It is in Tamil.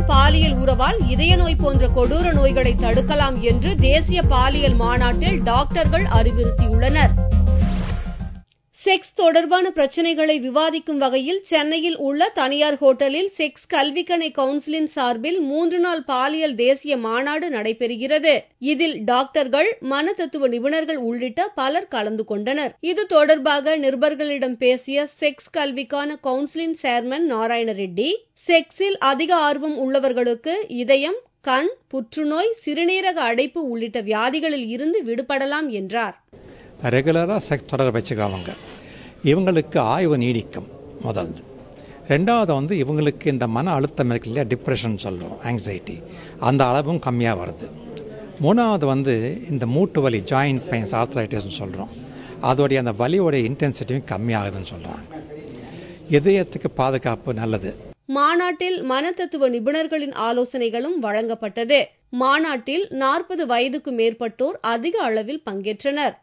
பாலியல் உறவால் இதய நோய் போன்ற கொடூர நோய்களை தடுக்கலாம் என்று தேசிய பாலியல் மாநாட்டில் டாக்டர்கள் அறிவுறுத்தியுள்ளனர். செக்ஸ் தொடர்பான பிரச்சினைகளை விவாதிக்கும் வகையில் சென்னையில் உள்ள தனியார் ஹோட்டலில் செக்ஸ் கல்விக்கணை கவுன்சிலின் சார்பில் 3 நாள் பாலியல் தேசிய மாநாடு நடைபெறுகிறது. இதில் டாக்டர்கள், மனதத்துவ நிபுணர்கள் உள்ளிட்ட பலர் கலந்து கொண்டனர். இது தொடர்பாக நிருபர்களிடம் பேசிய செக்ஸ் கல்விக்கான கவுன்சிலின் சேர்மன் நாராயண ரெட்டி, செக்ஸில் அதிக ஆர்வம் உள்ளவர்களுக்கு இதயம், கண், புற்றுநோய், சிறுநீரக அடைப்பு உள்ளிட்ட வியாதிகளில் இருந்து விடுபடலாம் என்றார். ரெகுலராக செக்ஸ் தொடர வச்சுக்கிறவங்க இவங்களுக்கு ஆய்வு நீடிக்கும். முதல். ரெண்டாவது இவங்களுக்கு இந்த மன அழுத்தம் இருக்கு இல்லையா, டிப்ரெஷன் சொல்லுவோம், ஆங்ஸைட்டி, அந்த அளவும் கம்மியாக வருது. மூணாவது இந்த மூட்டு வலி, ஜாயிண்ட் பெயின்ஸ், ஆர்த்ரைட்டிஸ்ன்னு சொல்கிறோம், அதோடைய அந்த வலியோடைய இன்டென்சிட்டியும் கம்மியாகுதுன்னு சொல்கிறாங்க. இதயத்துக்கு பாதுகாப்பு நல்லது. மாநாட்டில் மனதத்துவ நிபுணர்களின் ஆலோசனைகளும் வழங்கப்பட்டது. மாநாட்டில் 40 வயதுக்கு மேற்பட்டோர் அதிக அளவில் பங்கேற்றனர்.